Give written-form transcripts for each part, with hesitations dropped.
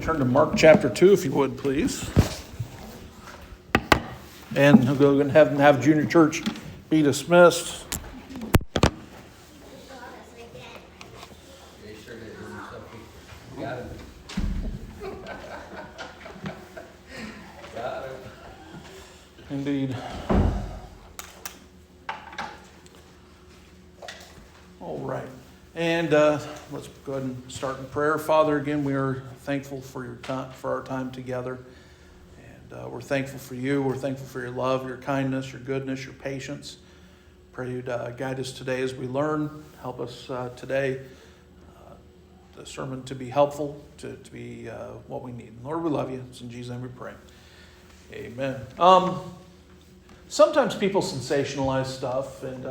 Turn to Mark chapter 2, if you would, please. And we'll go and have junior church be dismissed. Indeed. All right. And let's go ahead and start in prayer. Father, again, we are thankful for your time, for our time together. And we're thankful for you. We're thankful for your love, your kindness, your goodness, your patience. Pray you'd guide us today as we learn. Help us today, the sermon to be helpful, to be what we need. Lord, we love you. It's in Jesus' name we pray. Amen. Sometimes people sensationalize stuff, and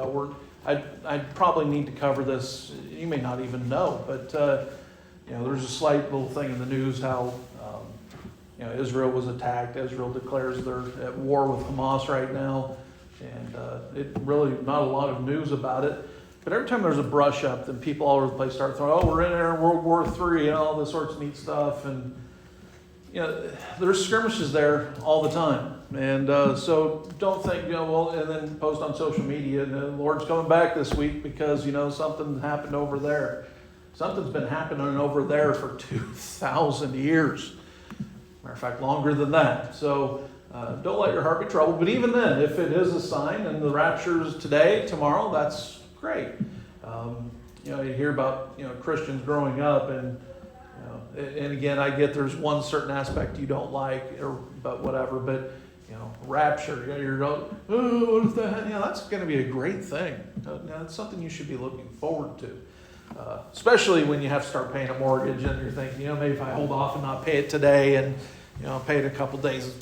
I probably need to cover this. You may not even know, but there's a slight little thing in the news how Israel was attacked. Israel declares they're at war with Hamas right now, and it really not a lot of news about it. But every time there's a brush up, then people all over the place start throwing, "Oh, we're in there, World War III," and all this sorts of neat stuff. And there's skirmishes there all the time. And so don't think, and then post on social media, the Lord's coming back this week because, something happened over there. Something's been happening over there for 2,000 years. Matter of fact, longer than that. So don't let your heart be troubled. But even then, if it is a sign and the rapture is today, tomorrow, that's great. You hear about, Christians growing up and again, I get there's one certain aspect you don't like, but whatever. But rapture, you're going, oh, what if that? That's going to be a great thing. That's something you should be looking forward to, especially when you have to start paying a mortgage and you're thinking, maybe if I hold off and not pay it today, and pay it a couple days,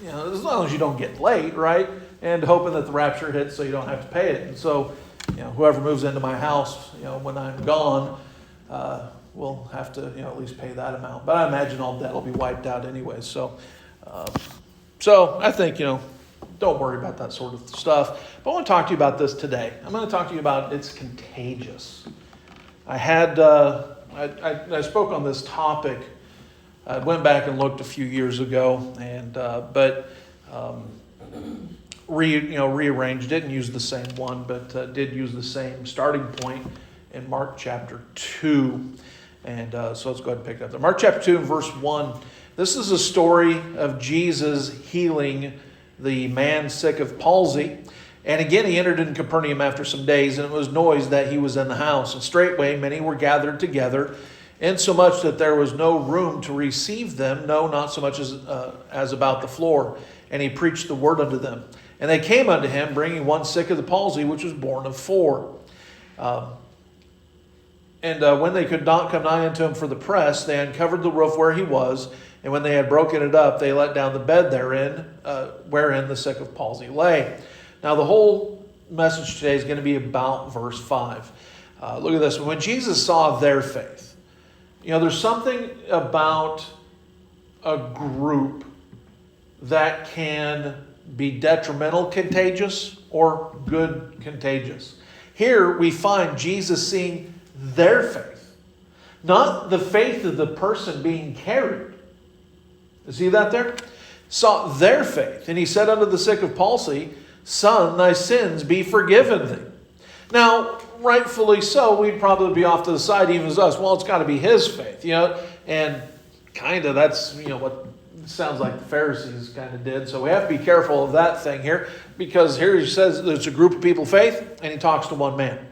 as long as you don't get late, right? And hoping that the rapture hits so you don't have to pay it. And so, whoever moves into my house, when I'm gone. We'll have to, at least pay that amount. But I imagine all debt will be wiped out anyway. So I think, don't worry about that sort of stuff. But I want to talk to you about this today. I'm going to talk to you about it's contagious. I spoke on this topic. I went back and looked a few years ago, and rearranged. Didn't use the same one, but did use the same starting point in Mark chapter 2. And so let's go ahead and pick it up there. Mark chapter 2 and verse 1. This is a story of Jesus healing the man sick of palsy. And again, he entered in Capernaum after some days, and it was noised that he was in the house. And straightway many were gathered together, insomuch that there was no room to receive them, no, not so much as about the floor. And he preached the word unto them. And they came unto him, bringing one sick of the palsy, which was born of 4. And when they could not come nigh unto him for the press, they uncovered the roof where he was. And when they had broken it up, they let down the bed therein, wherein the sick of palsy lay. Now the whole message today is going to be about verse 5. Look at this. When Jesus saw their faith, there's something about a group that can be detrimental contagious or good contagious. Here we find Jesus seeing their faith, not the faith of the person being carried. You see that there? Saw their faith. And he said unto the sick of palsy, Son, thy sins be forgiven thee. Now, rightfully so, we'd probably be off to the side, even as us. Well, it's got to be his faith, and kind of that's, what sounds like the Pharisees kind of did. So we have to be careful of that thing here, because here he says there's a group of people of faith, and he talks to one man.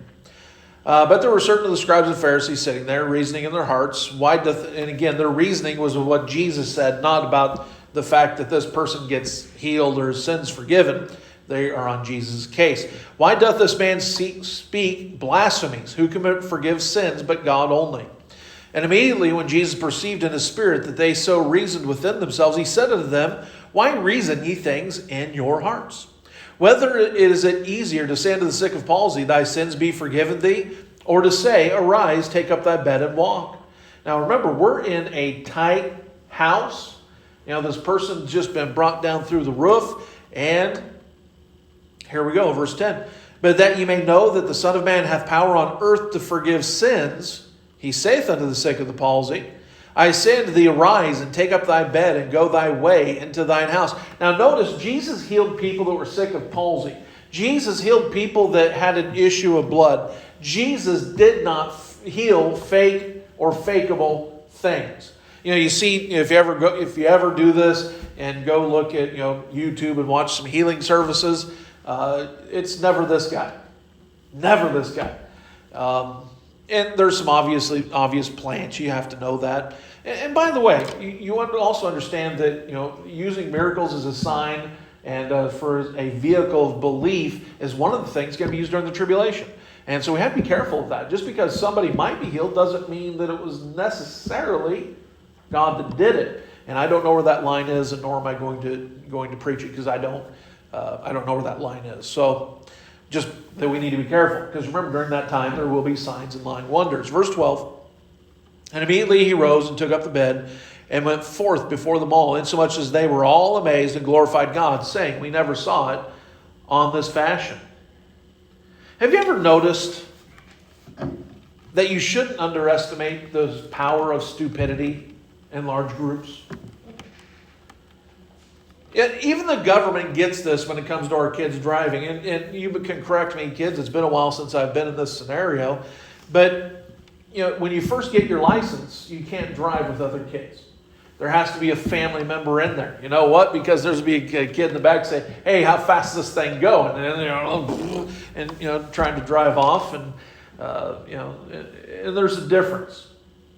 But there were certain of the scribes and Pharisees sitting there, reasoning in their hearts. And again, their reasoning was of what Jesus said, not about the fact that this person gets healed or his sins forgiven. They are on Jesus' case. Why doth this man speak blasphemies? Who can forgive sins but God only? And immediately when Jesus perceived in his spirit that they so reasoned within themselves, he said unto them, Why reason ye things in your hearts? Whether is it easier to say unto the sick of palsy, Thy sins be forgiven thee, or to say, Arise, take up thy bed and walk? Now remember, we're in a tight house. This person's just been brought down through the roof. And here we go, verse 10. But that ye may know that the Son of Man hath power on earth to forgive sins, he saith unto the sick of the palsy, I say unto thee, arise and take up thy bed and go thy way into thine house. Now notice, Jesus healed people that were sick of palsy. Jesus healed people that had an issue of blood. Jesus did not heal fake or fakeable things. You see, if you ever do this and go look at YouTube and watch some healing services, it's never this guy. Never this guy. And there's some obvious plants. You have to know that. And by the way, you also understand that using miracles as a sign and for a vehicle of belief is one of the things going to be used during the tribulation. And so we have to be careful of that. Just because somebody might be healed doesn't mean that it was necessarily God that did it. And I don't know where that line is, and nor am I going to preach it because I don't know where that line is. So just that we need to be careful, because remember, during that time there will be signs and lying wonders. Verse 12, and immediately he rose and took up the bed and went forth before them all, insomuch as they were all amazed and glorified God, saying, we never saw it on this fashion. Have you ever noticed that you shouldn't underestimate the power of stupidity in large groups? Even the government gets this when it comes to our kids driving. And you can correct me, kids, it's been a while since I've been in this scenario. But when you first get your license, you can't drive with other kids. There has to be a family member in there. You know what? Because there's going to be a kid in the back say, hey, how fast is this thing going? And trying to drive off. And there's a difference.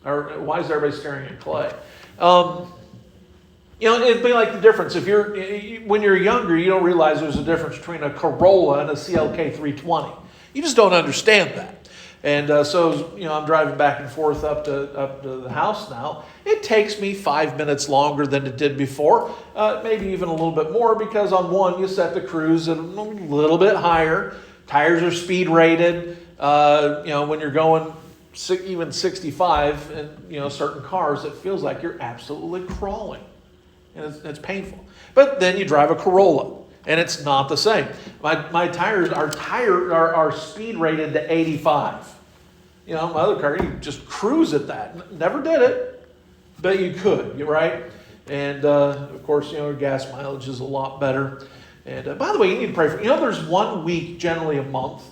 Or why is everybody staring at Clay? It'd be like the difference. When you're younger, you don't realize there's a difference between a Corolla and a CLK 320. You just don't understand that. And so I'm driving back and forth up to the house now. It takes me 5 minutes longer than it did before, maybe even a little bit more, because on one you set the cruise at a little bit higher. Tires are speed rated. When you're going even 65 in certain cars, it feels like you're absolutely crawling. And it's painful. But then you drive a Corolla, and it's not the same. My tires are speed rated to 85. My other car, you just cruise at that. Never did it, but you could, right? And of course, gas mileage is a lot better. And by the way, you need to pray for. There's 1 week, generally a month.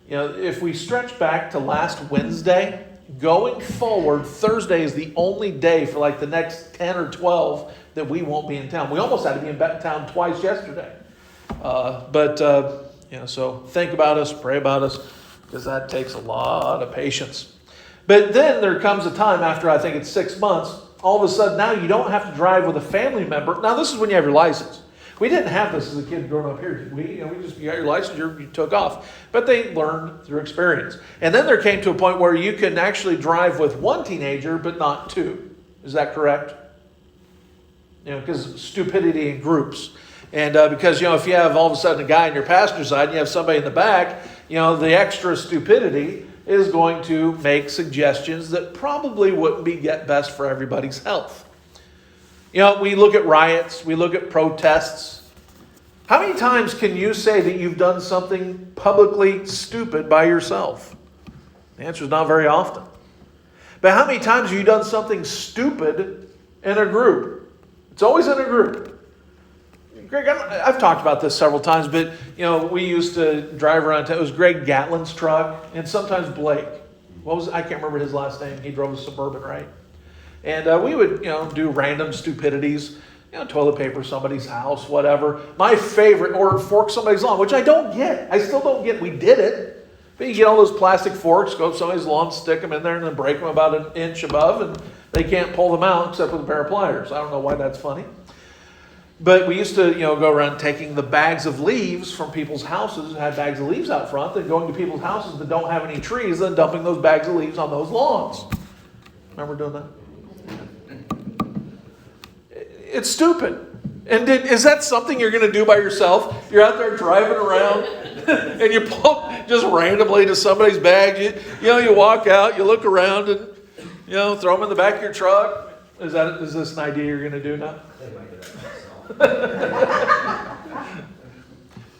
If we stretch back to last Wednesday, going forward, Thursday is the only day for like the next 10 or 12 that we won't be in town. We almost had to be in town twice yesterday. So think about us, pray about us, because that takes a lot of patience. But then there comes a time after, I think it's 6 months, all of a sudden now you don't have to drive with a family member. Now this is when you have your license. We didn't have this as a kid growing up here, did we? You got your license, you took off. But they learned through experience. And then there came to a point where you can actually drive with one teenager, but not two. Is that correct? Because stupidity in groups. And because, if you have all of a sudden a guy on your passenger side and you have somebody in the back, the extra stupidity is going to make suggestions that probably wouldn't be best for everybody's health. We look at riots, we look at protests. How many times can you say that you've done something publicly stupid by yourself? The answer is not very often. But how many times have you done something stupid in a group? It's always in a group. Greg, I've talked about this several times, but we used to drive around. It was Greg Gatlin's truck, and sometimes Blake. I can't remember his last name. He drove a Suburban, right? And we would, do random stupidities, toilet paper somebody's house, whatever. My favorite, or fork somebody's lawn, which I don't get. I still don't get. We did it. But you get all those plastic forks, go to somebody's lawn, stick them in there, and then break them about an inch above, and they can't pull them out except with a pair of pliers. I don't know why that's funny. But we used to, go around taking the bags of leaves from people's houses, and had bags of leaves out front, then going to people's houses that don't have any trees, then dumping those bags of leaves on those lawns. Remember doing that? It's stupid. And is that something you're going to do by yourself? You're out there driving around and you pull just randomly to somebody's bag. You walk out, you look around and, throw them in the back of your truck. Is this an idea you're going to do now?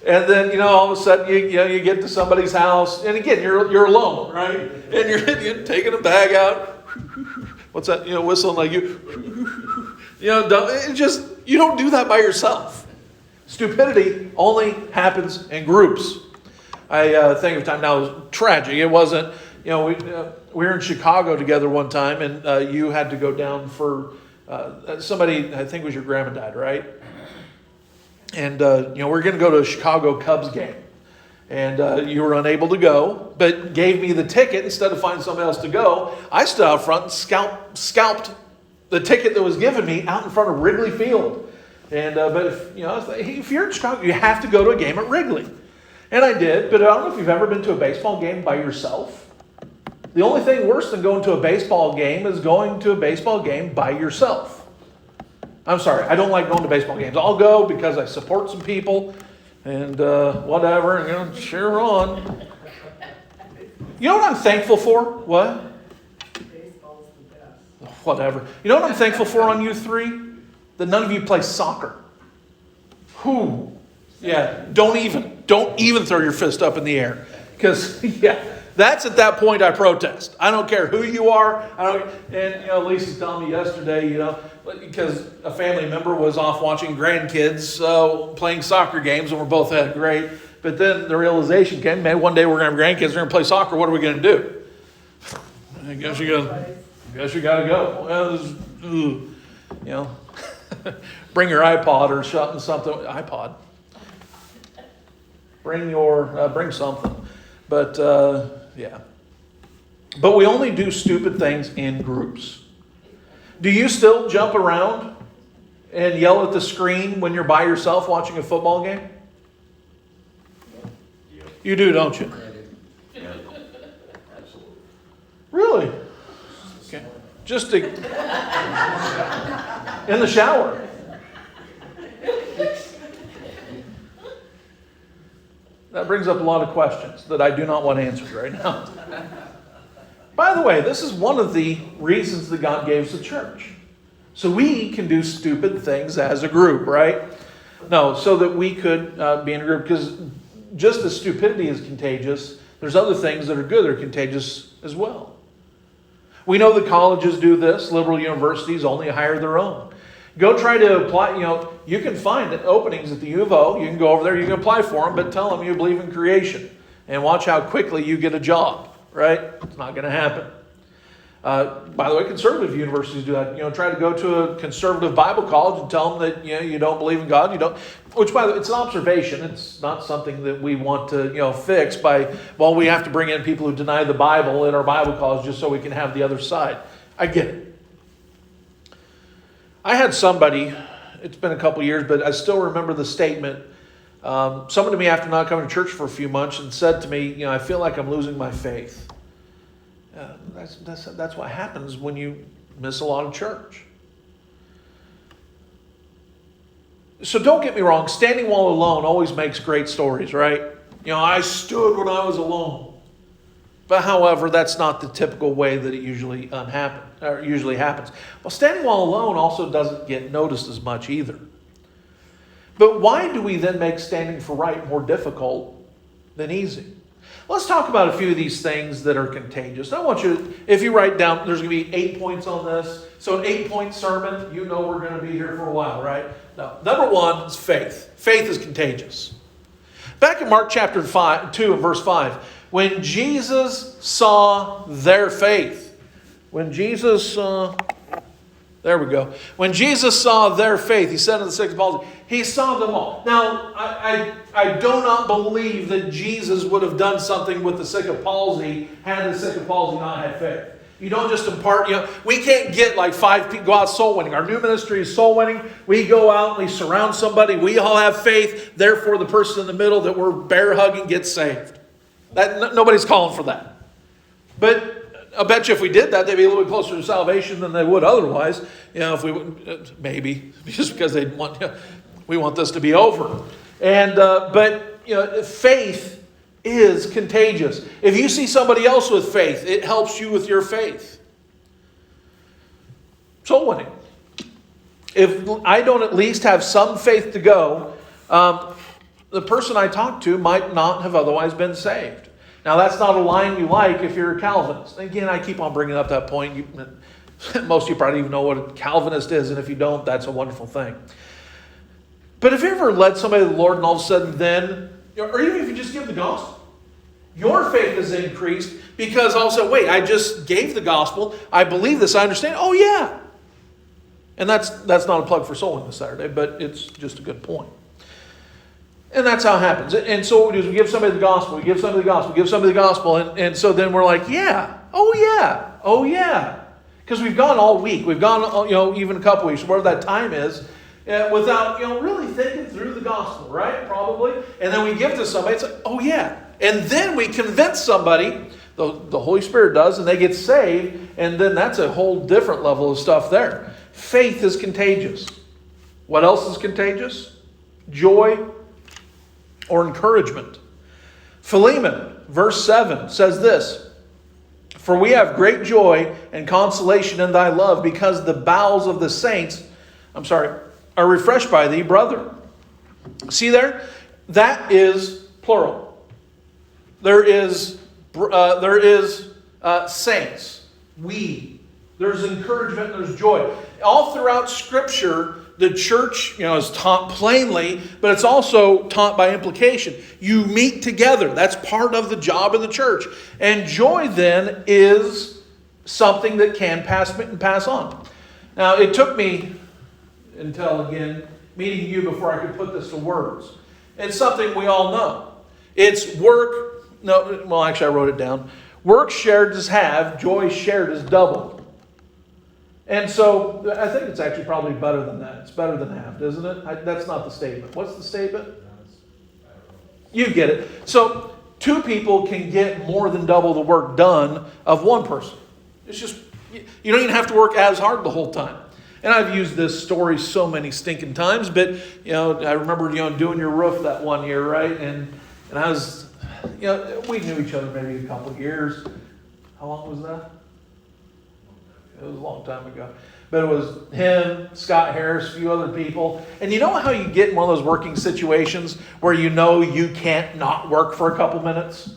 And then, all of a sudden you get to somebody's house. And again, you're alone, right? And you're taking a bag out. what's that? Whistling like you. You don't do that by yourself. Stupidity only happens in groups. I think of a time now, it was tragic. It wasn't, we were in Chicago together one time, and you had to go down for somebody, I think it was your grandma died, right? And, we're going to go to a Chicago Cubs game. And you were unable to go, but gave me the ticket instead of finding somebody else to go. I stood out front and scalped the ticket that was given me out in front of Wrigley Field. And but if you're in Chicago, you have to go to a game at Wrigley. And I did, but I don't know if you've ever been to a baseball game by yourself. The only thing worse than going to a baseball game is going to a baseball game by yourself. I'm sorry, I don't like going to baseball games. I'll go because I support some people and whatever, and cheer on. You know what I'm thankful for? What? Baseball's the best. Whatever. You know what I'm thankful for on you three? That none of you play soccer. Who? Yeah, don't even throw your fist up in the air. Because, that's at that point I protest. I don't care who you are. Lisa's telling me yesterday, because a family member was off watching grandkids playing soccer games, and we're both had great. But then the realization came, man, one day we're going to have grandkids, we're going to play soccer. What are we going to do? I guess you got to go. Well, bring your iPod or something. iPod. Bring something. But, But we only do stupid things in groups. Do you still jump around and yell at the screen when you're by yourself watching a football game? You do, don't you? Really? Okay. Just in the shower. That brings up a lot of questions that I do not want answered right now. By the way, this is one of the reasons that God gave us a church. So we can do stupid things as a group, right? No, so that we could be in a group. Because just as stupidity is contagious, there's other things that are good that are contagious as well. We know the colleges do this. Liberal universities only hire their own. Go try to apply, you can find openings at the U of O. You can go over there, you can apply for them, but tell them you believe in creation. And watch how quickly you get a job, right? It's not going to happen. By the way, conservative universities do that. Try to go to a conservative Bible college and tell them that you don't believe in God. Which, by the way, it's an observation. It's not something that we want to fix by, we have to bring in people who deny the Bible in our Bible college just so we can have the other side. I get it. I had somebody, it's been a couple years, but I still remember the statement. Someone to me after not coming to church for a few months and said to me, I feel like I'm losing my faith. That's what happens when you miss a lot of church. So don't get me wrong, standing while alone always makes great stories, right? I stood when I was alone. But however, that's not the typical way that it usually happens. Well, standing while alone also doesn't get noticed as much either. But why do we then make standing for right more difficult than easy? Let's talk about a few of these things that are contagious. I want you, if you write down, there's going to be 8 points on this. So an 8-point sermon, we're going to be here for a while, right? No. Number one is faith. Faith is contagious. Back in Mark chapter 2 and verse 5, when Jesus saw their faith, when Jesus saw their faith, he said to the sick of palsy, he saw them all. Now, I do not believe that Jesus would have done something with the sick of palsy had the sick of palsy not had faith. You don't just impart, we can't get like 5 people, go out soul winning. Our new ministry is soul winning. We go out and we surround somebody. We all have faith. Therefore, the person in the middle that we're bear hugging gets saved. Nobody's calling for that. But I bet you if we did that, they'd be a little bit closer to salvation than they would otherwise. If we would, maybe just because they want, we want this to be over. And but faith is contagious. If you see somebody else with faith, it helps you with your faith. Soul winning. If I don't at least have some faith to go, the person I talk to might not have otherwise been saved. Now, that's not a line you like if you're a Calvinist. Again, I keep on bringing up that point. Most of you probably even know what a Calvinist is, and if you don't, that's a wonderful thing. But have you ever led somebody to the Lord and all of a sudden then, or even if you just give the gospel, your faith is increased because all of a sudden, wait, I just gave the gospel, I believe this, I understand, oh yeah. And that's not a plug for Soul Winning this Saturday, but it's just a good point. And that's how it happens. And so what we do is we give somebody the gospel, we give somebody the gospel, we give somebody the gospel, and so then we're like, yeah, oh yeah, oh yeah. Because we've gone all week, we've gone, even a couple weeks, whatever that time is, without, really thinking through the gospel, right? Probably. And then we give to somebody, it's like, oh yeah. And then we convince somebody, the Holy Spirit does, and they get saved, and then that's a whole different level of stuff there. Faith is contagious. What else is contagious? Joy or encouragement. Philemon, verse 7, says this, "For we have great joy and consolation in thy love, because the bowels of the saints, are refreshed by thee, brother." See there? That is plural. There is saints. We. There's encouragement, there's joy. All throughout Scripture, the church, is taught plainly, but it's also taught by implication. You meet together. That's part of the job of the church. And joy then is something that can pass on. Now, it took me until, again, meeting you before I could put this to words. It's something we all know. It's work. No, well, actually, I wrote it down. Work shared is half, joy shared is double. And so I think it's actually probably better than that. It's better than half, isn't it? That's not the statement. What's the statement? You get it. So 2 people can get more than double the work done of 1 person. It's just, you don't even have to work as hard the whole time. And I've used this story so many stinking times, but, I remember, doing your roof that one year, right? And I was, we knew each other maybe a couple of years. How long was that? It was a long time ago. But it was him, Scott Harris, a few other people. And you know how you get in one of those working situations where you can't not work for a couple minutes?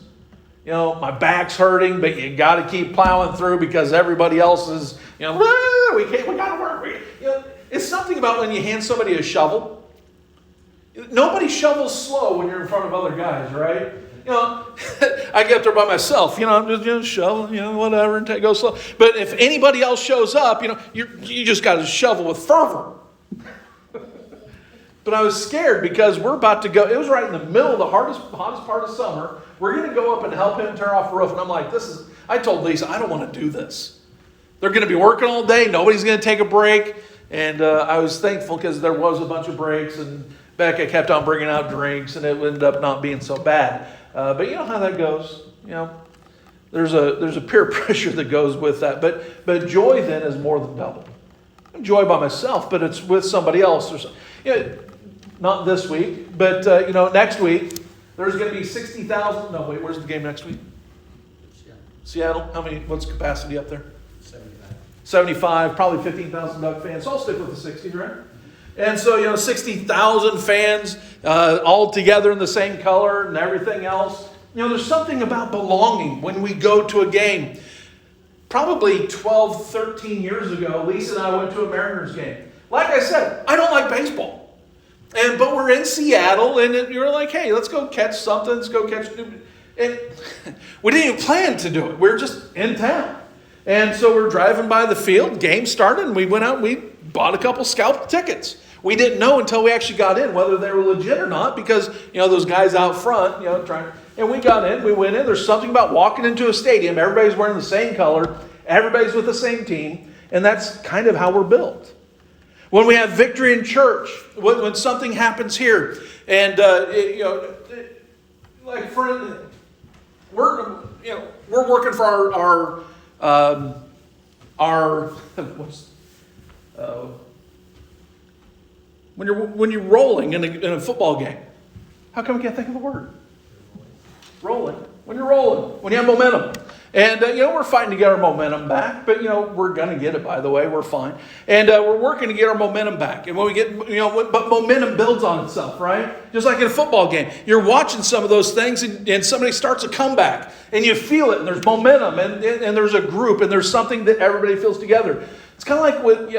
My back's hurting, but you got to keep plowing through because everybody else is, we got to work. It's something about when you hand somebody a shovel. Nobody shovels slow when you're in front of other guys, right? I get there by myself, I'm just shoveling, whatever, and go slow. But if anybody else shows up, you just got to shovel with fervor. But I was scared because we're about to go. It was right in the middle of the hottest part of summer. We're going to go up and help him tear off the roof. And I'm like, I told Lisa, I don't want to do this. They're going to be working all day. Nobody's going to take a break. And I was thankful because there was a bunch of breaks. And Becca kept on bringing out drinks. And it ended up not being so bad. But you know how that goes. There's a peer pressure that goes with that. But joy then is more than double. Joy by myself, but it's with somebody else. Not this week, but next week there's going to be 60,000. No, wait, where's the game next week? Seattle. How many? What's capacity up there? 75, probably 15,000 Duck fans. So I'll stick with the 60, right? And so, 60,000 fans all together in the same color and everything else. There's something about belonging when we go to a game. Probably 12, 13 years ago, Lisa and I went to a Mariners game. Like I said, I don't like baseball. But we're in Seattle, and you're like, hey, let's go catch something. Let's go catch. And we didn't even plan to do it. We were just in town. And so we're driving by the field. Game started, and we went out and we bought a couple scalped tickets. We didn't know until we actually got in whether they were legit or not because, those guys out front, trying. And we got in, we went in. There's something about walking into a stadium. Everybody's wearing the same color. Everybody's with the same team. And that's kind of how we're built. When we have victory in church, when something happens here, and like for we're working for our when you're rolling in a football game. How come I can't think of the word? Rolling. When you're rolling, when you have momentum. And, we're fighting to get our momentum back, but, we're going to get it, by the way. We're fine. And we're working to get our momentum back. And when we get, but momentum builds on itself, right? Just like in a football game. You're watching some of those things and somebody starts a comeback and you feel it and there's momentum and there's a group and there's something that everybody feels together. It's kind of like with,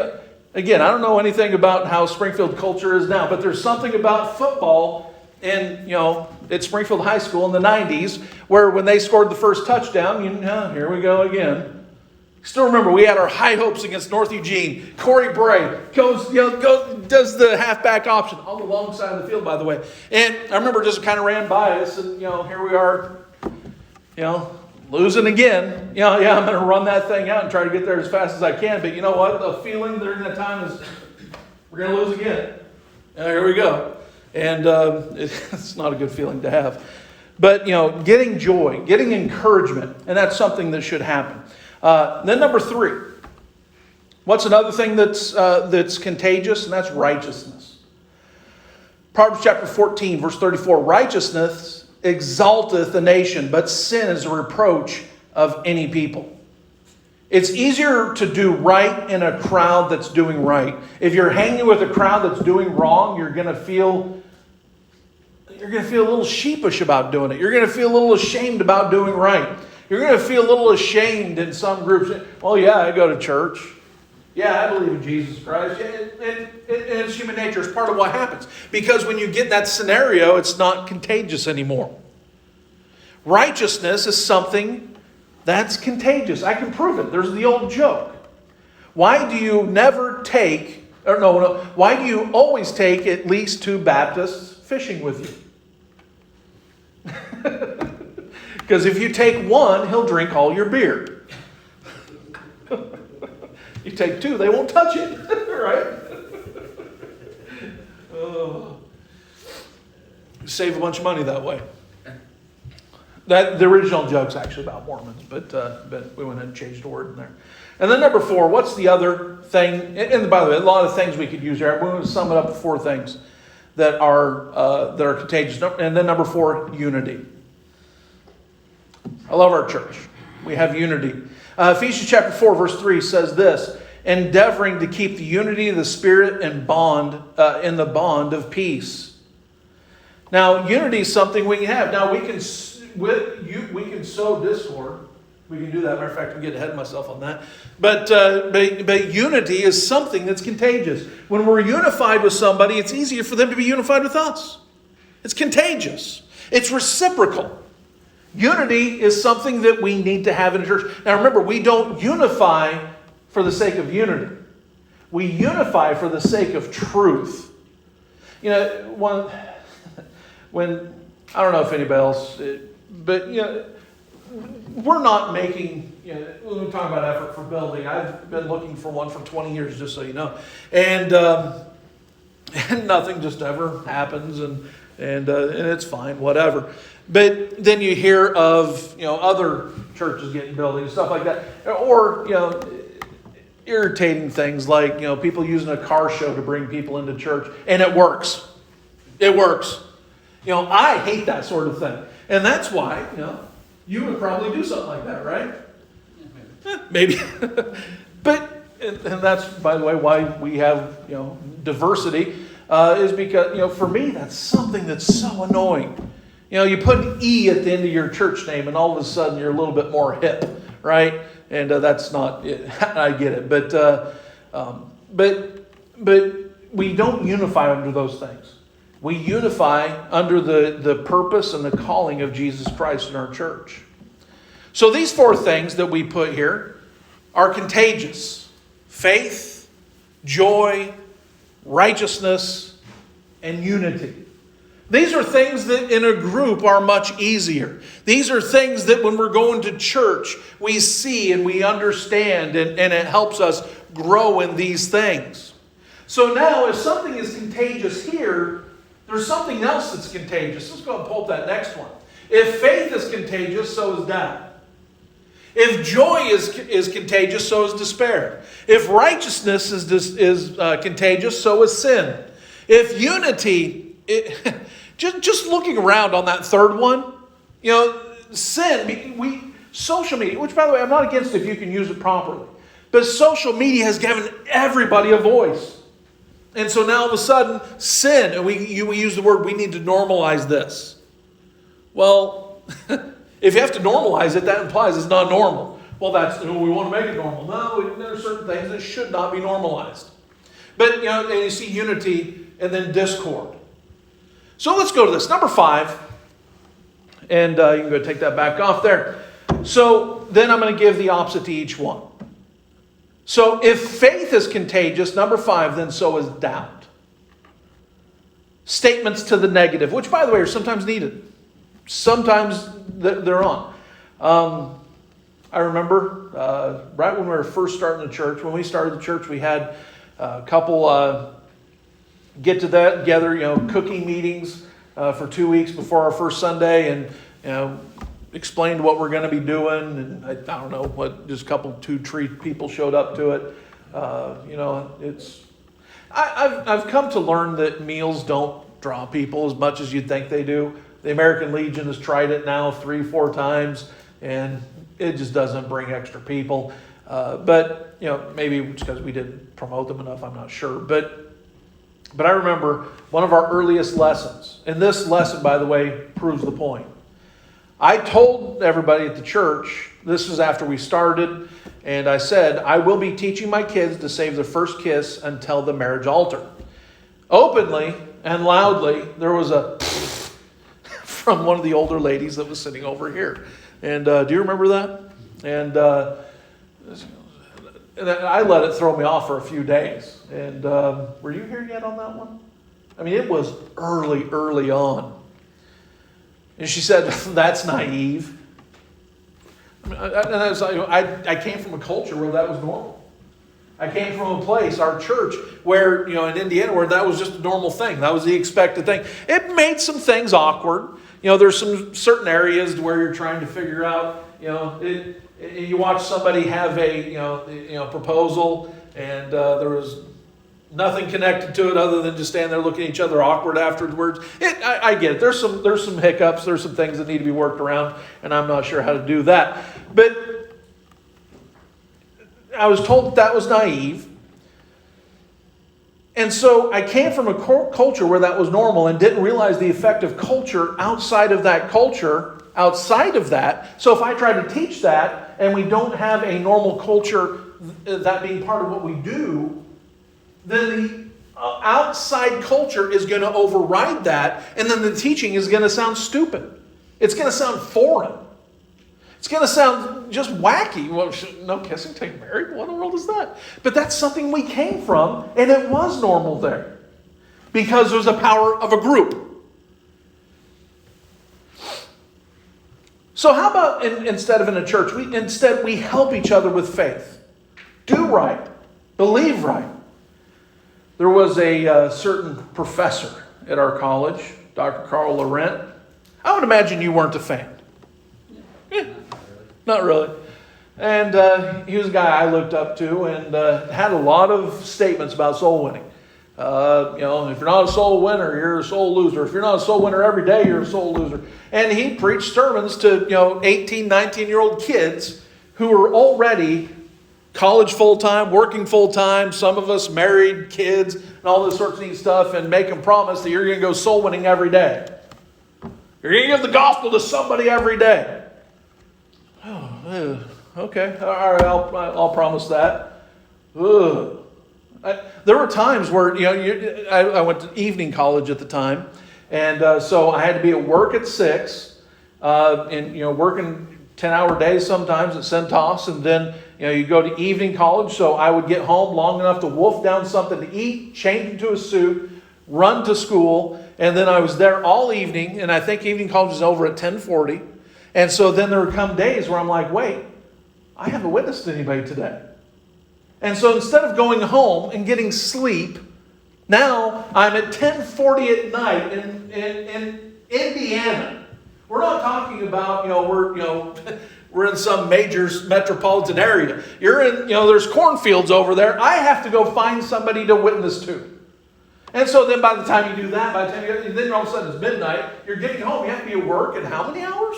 again, I don't know anything about how Springfield culture is now, but there's something about football at Springfield High School in the 90s where when they scored the first touchdown, here we go again. Still remember, we had our high hopes against North Eugene. Corey Bray does the halfback option on the long side of the field, by the way. And I remember just kind of ran by us, and here we are, losing again. I'm going to run that thing out and try to get there as fast as I can. But you know what? The feeling during that time is we're going to lose again. Here we go. And it's not a good feeling to have. But, getting joy, getting encouragement, and that's something that should happen. Then number 3. What's another thing that's contagious? And that's righteousness. Proverbs chapter 14, verse 34. Righteousness exalteth a nation, but sin is a reproach of any people. It's easier to do right in a crowd that's doing right. If you're hanging with a crowd that's doing wrong, you're going to feel a little sheepish about doing it. You're going to feel a little ashamed about doing right. You're going to feel a little ashamed in some groups. Well, yeah, I go to church. Yeah, I believe in Jesus Christ. And it's human nature. It's part of what happens. Because when you get in that scenario, it's not contagious anymore. Righteousness is something that's contagious. I can prove it. There's the old joke. Why do you why do you always take at least 2 Baptists fishing with you? Because if you take one, he'll drink all your beer. You take 2, they won't touch it, right? Save a bunch of money that way. The original joke's actually about Mormons, but we went ahead and changed the word in there. And then number 4, what's the other thing? And by the way, a lot of things we could use there. We're going to sum it up to 4 things that are contagious. And then number 4, unity. I love our church. We have unity. Ephesians chapter 4, verse 3 says this: endeavoring to keep the unity of the Spirit and in the bond of peace. Now, unity is something we can have. Now, we can sow discord. We can do that. Matter of fact, I'm getting ahead of myself on that. But unity is something that's contagious. When we're unified with somebody, it's easier for them to be unified with us. It's contagious. It's reciprocal. Unity is something that we need to have in a church. Now remember, we don't unify for the sake of unity. We unify for the sake of truth. When I don't know if anybody else, but we're not making, when we talk about effort for building, I've been looking for one for 20 years, just so you know. And nothing just ever happens, and it's fine, whatever. But then you hear of, other churches getting buildings, stuff like that. Or, irritating things like, people using a car show to bring people into church. And it works. It works. I hate that sort of thing. And that's why, you would probably do something like that, right? Maybe. But, and that's, by the way, why we have, diversity, is because, for me, that's something that's so annoying. You put an E at the end of your church name, and all of a sudden you're a little bit more hip, right? And that's not it. I get it, but we don't unify under those things. We unify under the purpose and the calling of Jesus Christ in our church. So these 4 things that we put here are contagious: faith, joy, righteousness, and unity. These are things that in a group are much easier. These are things that when we're going to church, we see and we understand, and it helps us grow in these things. So now, if something is contagious here, there's something else that's contagious. Let's go ahead and pull up that next one. If faith is contagious, so is doubt. If joy is contagious, so is despair. If righteousness is contagious, so is sin. If unity... Just looking around on that third one, sin, social media, which by the way, I'm not against if you can use it properly, but social media has given everybody a voice. And so now all of a sudden, sin, and we use the word, we need to normalize this. Well, if you have to normalize it, that implies it's not normal. well, we want to make it normal. No, there are certain things that should not be normalized. But, and you see unity and then discord. So let's go to this. Number 5. And you can go take that back off there. So then I'm going to give the opposite to each one. So if faith is contagious, number 5, then so is doubt. Statements to the negative, which, by the way, are sometimes needed. Sometimes they're on. I remember right when we were first starting the church, when we started the church, we had a couple get together, cooking meetings for 2 weeks before our first Sunday, and explained what we're going to be doing. And I don't know what, just a couple, 2-3 people showed up to it. I've come to learn that meals don't draw people as much as you'd think they do. The American Legion has tried it now 3-4 times, and it just doesn't bring extra people. But maybe it's because we didn't promote them enough. I'm not sure. But I remember one of our earliest lessons, and this lesson, by the way, proves the point. I told everybody at the church, this was after we started, and I said, I will be teaching my kids to save their first kiss until the marriage altar. Openly and loudly, there was a from one of the older ladies that was sitting over here. And do you remember that? And I let it throw me off for a few days. And were you here yet on that one? I mean, it was early on. And she said, that's naive. I came from a culture where that was normal. I came from a place, our church, where, in Indiana, where that was just a normal thing. That was the expected thing. It made some things awkward. There's some certain areas where you're trying to figure out, you watch somebody have a, proposal, and there was nothing connected to it other than just standing there looking at each other awkward afterwards. I get it. There's some hiccups. There's some things that need to be worked around, and I'm not sure how to do that. But I was told that was naive. And so I came from a culture where that was normal and didn't realize the effect of culture outside of that culture, outside of that. So if I try to teach that and we don't have a normal culture, that being part of what we do, then the outside culture is going to override that, and then the teaching is going to sound stupid. It's going to sound foreign. It's going to sound just wacky. Well, no kissing, take married? What in the world is that? But that's something we came from, and it was normal there because there's the power of a group. So how about instead of in a church, we help each other with faith. Do right. Believe right. There was a certain professor at our college, Dr. Carl Laurent. I would imagine you weren't a fan. Yeah, not really. And he was a guy I looked up to and had a lot of statements about soul winning. If you're not a soul winner, you're a soul loser. If you're not a soul winner every day, you're a soul loser. And he preached sermons to 18, 19-year-old kids who were already college full-time, working full-time, some of us married, kids, and all this sorts of neat stuff, and make them promise that you're going to go soul winning every day. You're going to give the gospel to somebody every day. Oh, okay, all right, I'll promise that. There were times where, I went to evening college at the time, and so I had to be at work at 6, and, working 10-hour days sometimes at Centos, and then, you go to evening college, so I would get home long enough to wolf down something to eat, change into a suit, run to school, and then I was there all evening, and I think evening college is over at 10:40, and so then there would come days where I'm like, wait, I haven't witnessed anybody today. And so instead of going home and getting sleep, now I'm at 10:40 at night in Indiana. We're not talking about, we're in some major metropolitan area. You're in, there's cornfields over there. I have to go find somebody to witness to. And so then by the time you do that, then all of a sudden it's midnight. You're getting home. You have to be at work in how many hours?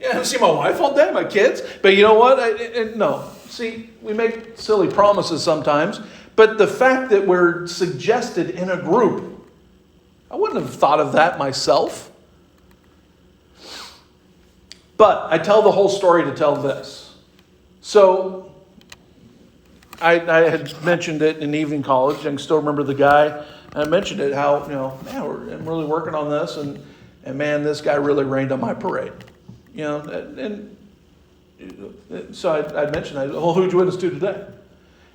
I haven't seen my wife all day, my kids. But you know what? No. See, we make silly promises sometimes. But the fact that we're suggested in a group, I wouldn't have thought of that myself. But I tell the whole story to tell this. So I had mentioned it in evening college. I can still remember the guy. I mentioned it, how, man, I'm really working on this. And man, this guy really rained on my parade. And so I mentioned, well, who'd you witness to today?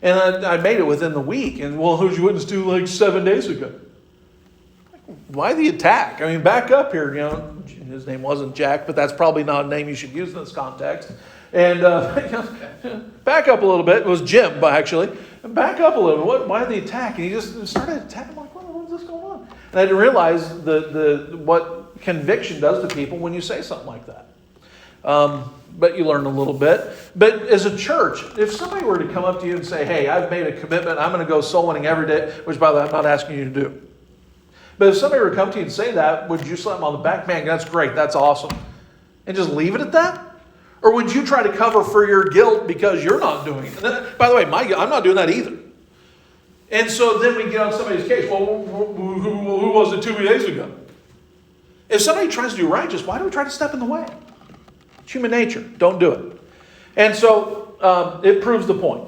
And I made it within the week. And, well, who'd you witness to like 7 days ago? Why the attack? I mean, back up here. His name wasn't Jack, but that's probably not a name you should use in this context. And back up a little bit. It was Jim, actually. Back up a little bit. Why the attack? And he just started attacking. I'm like, what's this going on? And I didn't realize what conviction does to people when you say something like that. But you learn a little bit. But as a church, if somebody were to come up to you and say, hey, I've made a commitment, I'm going to go soul winning every day, which, by the way, I'm not asking you to do. But if somebody were to come to you and say that, would you slap them on the back? Man, that's great, that's awesome. And just leave it at that? Or would you try to cover for your guilt because you're not doing it? By the way, I'm not doing that either. And so then we get on somebody's case. Well, who was it 2 days ago? If somebody tries to do righteous, why do we try to step in the way? It's human nature. Don't do it. And so it proves the point.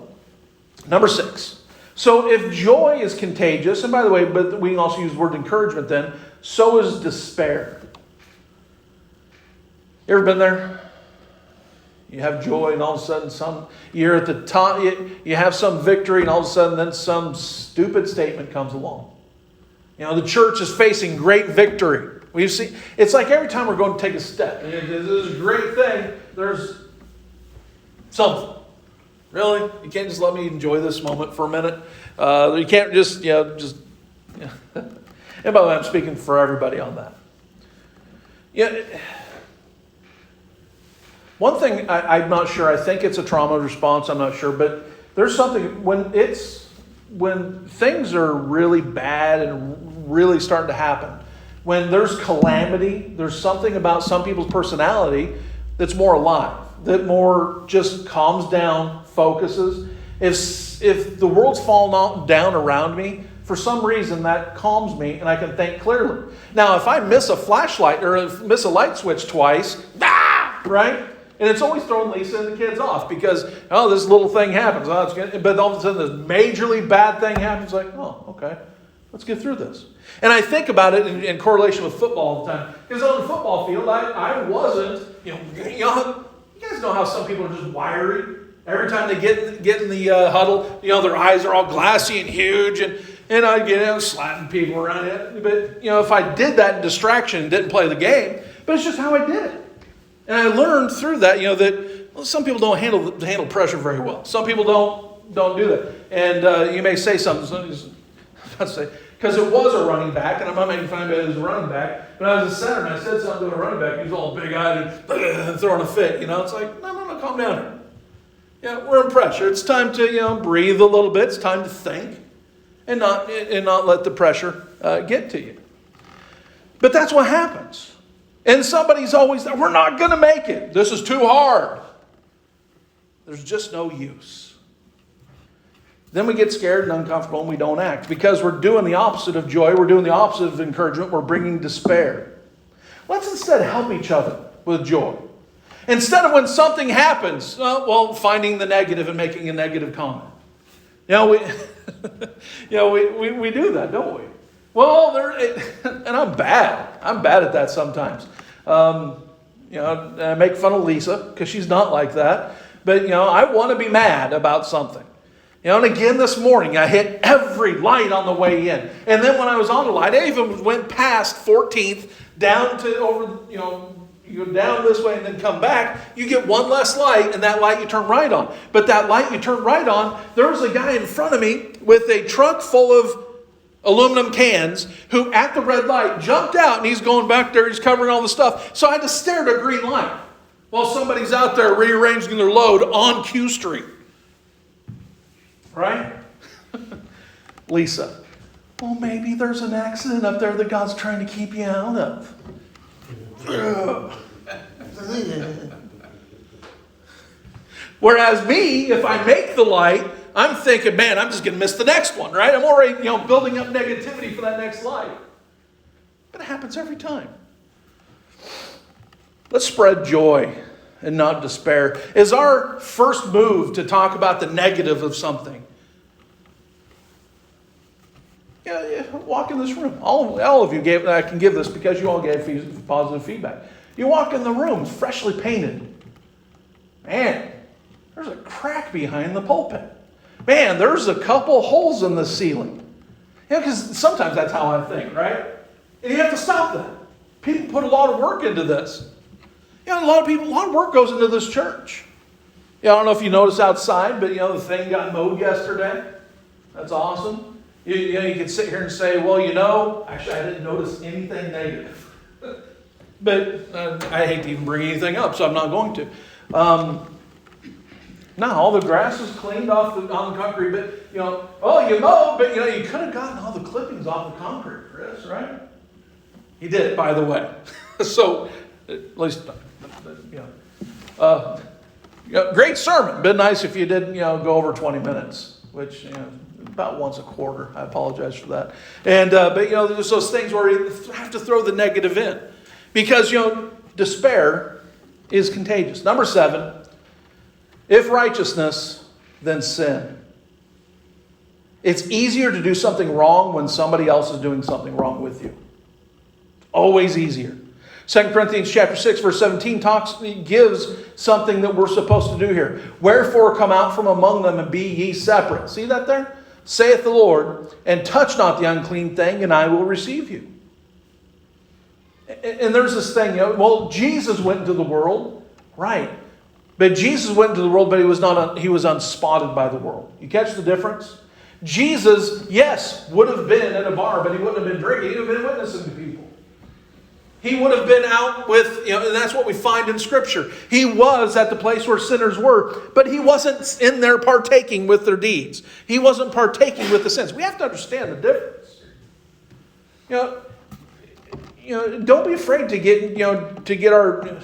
Number 6. So if joy is contagious, and by the way, but we can also use the word encouragement then, so is despair. You ever been there? You have joy and all of a sudden you're at the top, you have some victory and all of a sudden then some stupid statement comes along. The church is facing great victory. We've seen, it's like every time we're going to take a step, and this is a great thing, there's something. Really? You can't just let me enjoy this moment for a minute? You can't just. And by the way, I'm speaking for everybody on that. One thing, I'm not sure, I think it's a trauma response, I'm not sure, but there's something, when things are really bad and really starting to happen, when there's calamity, there's something about some people's personality that's more alive, that more just calms down, focuses. If the world's falling down around me, for some reason that calms me and I can think clearly. Now, if I miss a flashlight or miss a light switch twice, right? And it's always throwing Lisa and the kids off because, this little thing happens. But all of a sudden this majorly bad thing happens. Like, okay, let's get through this. And I think about it in correlation with football all the time. Because on the football field, I wasn't, you guys know how some people are just wiry. Every time they get in the huddle, their eyes are all glassy and huge. And I'd get slapping people around it. But, if I did that in distraction and didn't play the game, but it's just how I did it. And I learned through that, that some people don't handle pressure very well. Some people don't do that. And you may say something, because it was a running back, and I'm not making fun of it as a running back, but I was a center, and I said something to a running back, he was all big-eyed and throwing a fit, It's like, no, calm down here. We're in pressure. It's time to, breathe a little bit. It's time to think and not let the pressure get to you. But that's what happens. And somebody's always, we're not going to make it. This is too hard. There's just no use. Then we get scared and uncomfortable and we don't act. Because we're doing the opposite of joy. We're doing the opposite of encouragement. We're bringing despair. Let's instead help each other with joy. Instead of when something happens, finding the negative and making a negative comment. We do that, don't we? And I'm bad. I'm bad at that sometimes. I make fun of Lisa because she's not like that. But, I want to be mad about something. And again this morning, I hit every light on the way in. And then when I was on the light, I even went past 14th down to over, you go down this way and then come back. You get one less light, and that light you turn right on. But that light you turn right on, there was a guy in front of me with a truck full of aluminum cans who at the red light jumped out, and he's going back there, he's covering all the stuff. So I had to stare at a green light while somebody's out there rearranging their load on Q Street. Right? Lisa, maybe there's an accident up there that God's trying to keep you out of. Whereas me, if I make the light, I'm thinking, man, I'm just going to miss the next one, right? I'm already, building up negativity for that next light. But it happens every time. Let's spread joy. and not despair? Is our first move to talk about the negative of something? Yeah, walk in this room. All of you gave, I can give this because you all gave positive feedback. You walk in the room, it's freshly painted. Man, there's a crack behind the pulpit. Man, there's a couple holes in the ceiling. Because sometimes that's how I think, right? And you have to stop that. People put a lot of work into this. A lot of work goes into this church. I don't know if you noticed outside, but the thing got mowed yesterday. That's awesome. You can sit here and say, well, actually I didn't notice anything negative. But I hate to even bring anything up, so I'm not going to. No, all the grass is cleaned off on the concrete, but you mowed, but you could have gotten all the clippings off the concrete, Chris, right? He did, by the way. So, at least, great sermon. Been nice if you didn't, go over 20 minutes, which, about once a quarter. I apologize for that. And, but there's those things where you have to throw the negative in. Because, despair is contagious. Number 7, if righteousness, then sin. It's easier to do something wrong when somebody else is doing something wrong with you. Always easier. 2 Corinthians chapter 6, verse 17 gives something that we're supposed to do here. Wherefore come out from among them and be ye separate. See that there? Saith the Lord, and touch not the unclean thing, and I will receive you. And there's this thing, Jesus went into the world, right? But Jesus went into the world, but he was unspotted by the world. You catch the difference? Jesus, yes, would have been at a bar, but he wouldn't have been drinking. He would have been witnessing to people. He would have been out with, and that's what we find in Scripture. He was at the place where sinners were, but he wasn't in there partaking with their deeds. He wasn't partaking with the sins. We have to understand the difference. Don't be afraid to get our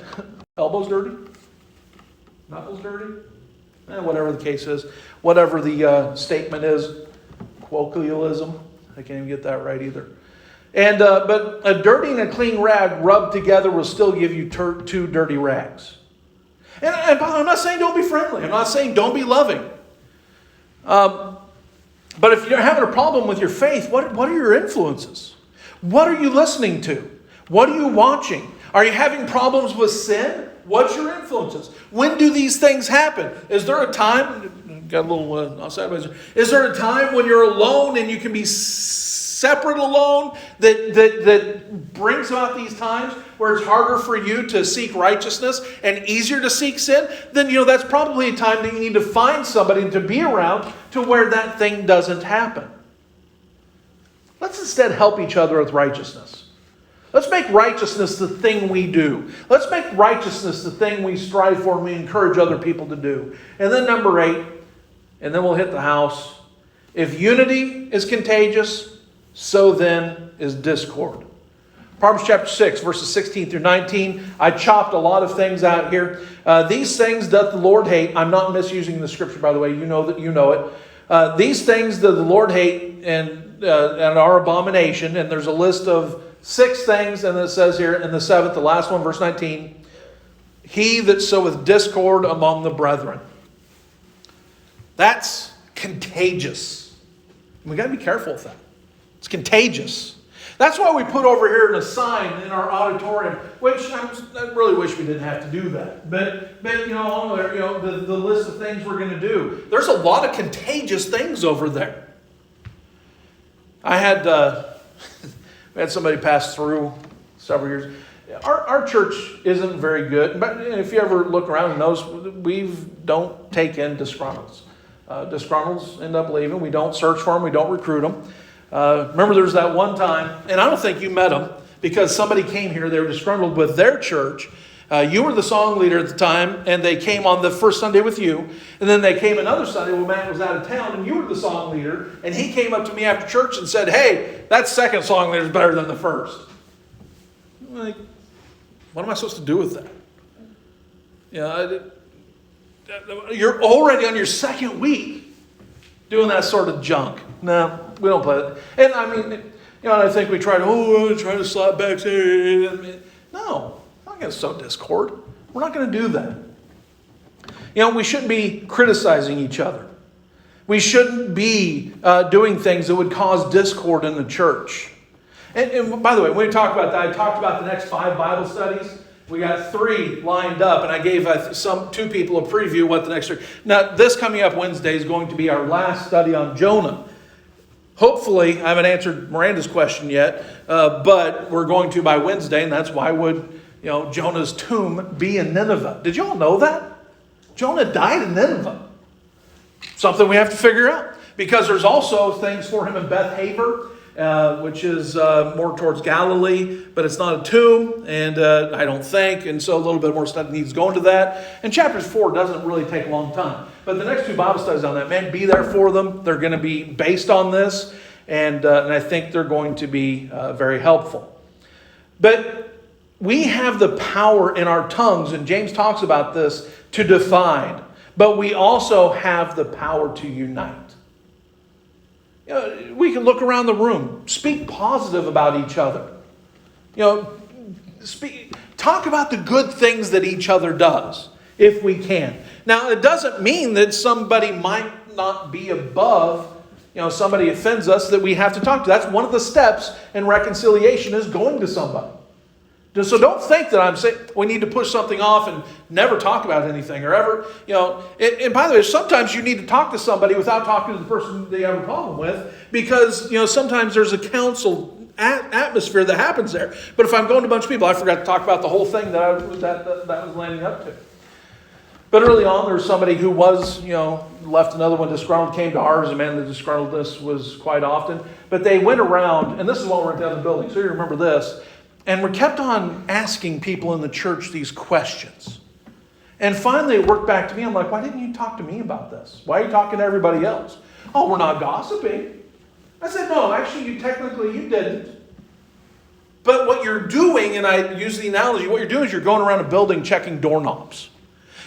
elbows dirty, knuckles dirty, whatever the case is, whatever the statement is, colloquialism. I can't even get that right either. And but a dirty and a clean rag rubbed together will still give you two dirty rags. And I'm not saying don't be friendly. I'm not saying don't be loving. But if you're having a problem with your faith, what are your influences? What are you listening to? What are you watching? Are you having problems with sin? What's your influences? When do these things happen? Is there a time? Got a little sideways. Is there a time when you're alone and you can be separate alone that brings about these times where it's harder for you to seek righteousness and easier to seek sin? Then that's probably a time that you need to find somebody to be around to where that thing doesn't happen. Let's instead help each other with righteousness. Let's make righteousness the thing we do. Let's make righteousness the thing we strive for and we encourage other people to do. And then number 8, and then we'll hit the house. If unity is contagious, so then is discord. Proverbs chapter 6, verses 16 through 19. I chopped a lot of things out here. These things doth the Lord hate. I'm not misusing the scripture, by the way. You know that you know it. These things doth the Lord hate and are abomination. And there's a list of 6 things, and it says here in the 7th, the last one, verse 19, he that soweth discord among the brethren. That's contagious. We got to be careful with that. It's contagious. That's why we put over here a sign in our auditorium, which I really wish we didn't have to do that. But on there, the list of things we're going to do. There's a lot of contagious things over there. I had we had somebody pass through several years. Our church isn't very good, but if you ever look around and notice, we don't take in disgruntles. Disgruntles end up leaving. We don't search for them. We don't recruit them. Remember, there was that one time, and I don't think you met them, because somebody came here. They were disgruntled with their church. You were the song leader at the time, and they came on the first Sunday with you. And then they came another Sunday when Matt was out of town, and you were the song leader. And he came up to me after church and said, "Hey, that second song leader is better than the first." I'm like, what am I supposed to do with that? You're already on your second week doing that sort of junk. No, we don't play it. And I mean, I think we try to slap back. No. I'm not going to sow discord. We're not going to do that. We shouldn't be criticizing each other. We shouldn't be doing things that would cause discord in the church. And by the way, when we talk about that, I talked about the next 5 Bible studies. We got 3 lined up, and I gave 2 people a preview of what the next 3. Now, this coming up Wednesday is going to be our last study on Jonah. Hopefully, I haven't answered Miranda's question yet, but we're going to by Wednesday, and that's why would Jonah's tomb be in Nineveh? Did you all know that? Jonah died in Nineveh. Something we have to figure out. Because there's also things for him in Beth Haver, which is more towards Galilee, but it's not a tomb, and I don't think, and so a little bit more study needs to go into that. And chapter 4 doesn't really take a long time. But the next 2 Bible studies on that, man, be there for them. They're going to be based on this, and I think they're going to be very helpful. But we have the power in our tongues, and James talks about this, to divide. But we also have the power to unite. We can look around the room, speak positive about each other. Talk about the good things that each other does, if we can. Now, it doesn't mean that somebody might not be above, somebody offends us that we have to talk to. That's one of the steps in reconciliation, is going to somebody. So don't think that I'm saying we need to push something off and never talk about anything or ever, and by the way, sometimes you need to talk to somebody without talking to the person they have a problem with, because, sometimes there's a council atmosphere that happens there. But if I'm going to a bunch of people, I forgot to talk about the whole thing that I was landing up to. But early on, there was somebody who was, left another one disgruntled, came to ours, and man, the disgruntledness was quite often. But they went around, and this is what we're at the other building, so you remember this. And we kept on asking people in the church these questions. And finally it worked back to me. I'm like, why didn't you talk to me about this? Why are you talking to everybody else? Oh, we're not gossiping. I said, no, actually, you didn't. But what you're doing, and I use the analogy, what you're doing is you're going around a building checking doorknobs.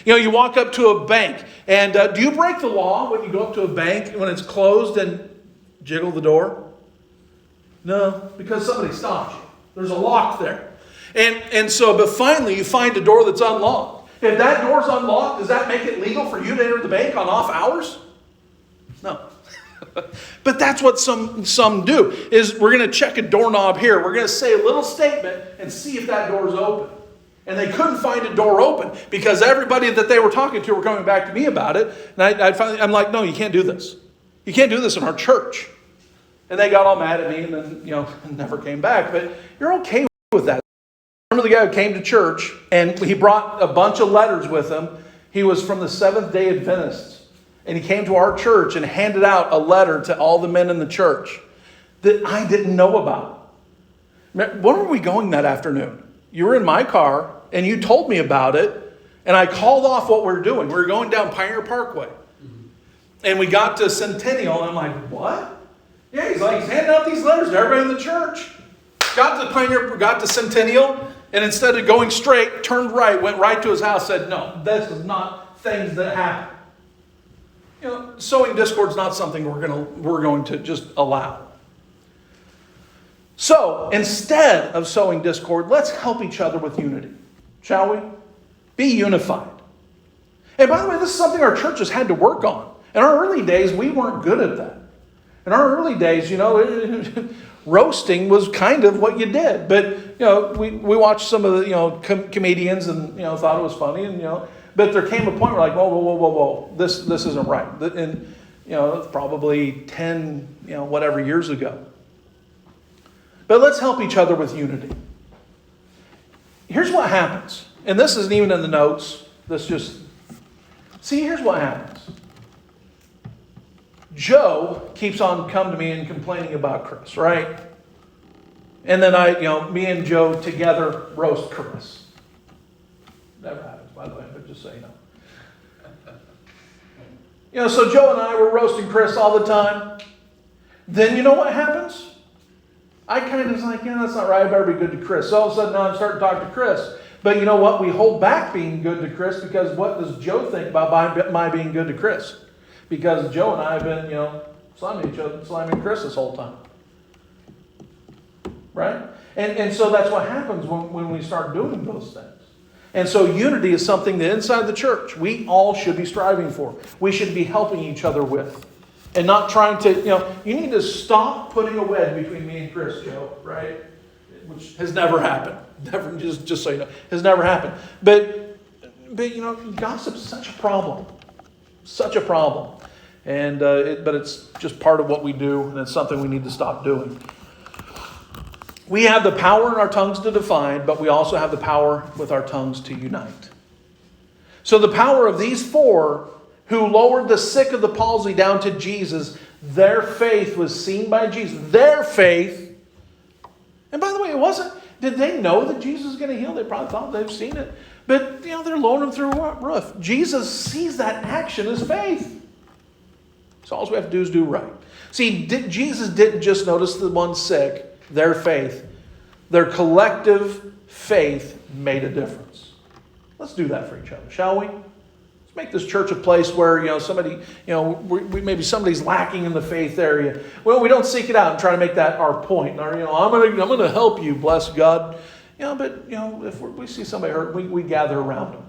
You walk up to a bank, and do you break the law when you go up to a bank when it's closed and jiggle the door? No, because somebody stopped you. There's a lock there. But finally you find a door that's unlocked. If that door's unlocked, does that make it legal for you to enter the bank on off hours? No. But that's what some do, is we're going to check a doorknob here. We're going to say a little statement and see if that door's open. And they couldn't find a door open because everybody that they were talking to were coming back to me about it. And I'm like, no, you can't do this. You can't do this in our church. And they got all mad at me and then, never came back. But you're okay with that. I remember the guy who came to church and he brought a bunch of letters with him. He was from the Seventh-day Adventists. And he came to our church and handed out a letter to all the men in the church that I didn't know about. Where were we going that afternoon? You were in my car and you told me about it. And I called off what we were doing. We were going down Pioneer Parkway. And we got to Centennial and I'm like, what? Yeah, he's handing out these letters to everybody in the church. Got to Centennial, and instead of going straight, turned right, went right to his house, said, no, this is not things that happen. Sowing discord is not something we're going to just allow. So, instead of sowing discord, let's help each other with unity. Shall we? Be unified. And by the way, this is something our churches had to work on. In our early days, we weren't good at that. In our early days, roasting was kind of what you did. But, we watched some of the, comedians and, thought it was funny. And, but there came a point where whoa, this isn't right. And, it's probably 10, whatever years ago. But let's help each other with unity. Here's what happens. And this isn't even in the notes. Here's what happens. Joe keeps on coming to me and complaining about Chris, right? And then me and Joe together roast Chris. Never happens, by the way, but just so you know. So Joe and I were roasting Chris all the time. Then you know what happens? I kind of was like, that's not right. I better be good to Chris. So all of a sudden now I'm starting to talk to Chris. But you know what? We hold back being good to Chris because what does Joe think about my being good to Chris? Because Joe and I have been, slamming Chris this whole time. Right? And so that's what happens when we start doing those things. And so unity is something that inside the church we all should be striving for. We should be helping each other with. And not trying to, you need to stop putting a wedge between me and Chris, Joe, right? Which has never happened. Never, just so you know, has never happened. But gossip's such a problem. Such a problem. And but it's just part of what we do, and it's something we need to stop doing. We have the power in our tongues to define, but we also have the power with our tongues to unite. So the power of these four who lowered the sick of the palsy down to Jesus, their faith was seen by Jesus. Their faith. And by the way, it wasn't, did they know that Jesus is going to heal? They probably thought they've seen it. But, they're lowering them through a roof. Jesus sees that action as faith. So all we have to do is do right. See, Jesus didn't just notice the one sick, their faith. Their collective faith made a difference. Let's do that for each other, shall we? Let's make this church a place where, somebody, maybe somebody's lacking in the faith area. Well, we don't seek it out and try to make that our point. Or, I'm going to help you, bless God. But if we see somebody hurt, we gather around them.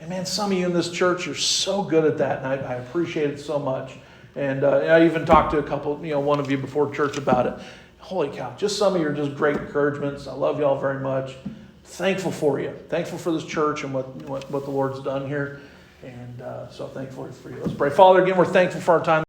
And man, some of you in this church are so good at that, and I appreciate it so much. And I even talked to a couple, one of you before church about it. Holy cow, just some of you are just great encouragements. I love y'all very much. Thankful for you. Thankful for this church and what the Lord's done here. And so thankful for you. Let's pray. Father, again, we're thankful for our time.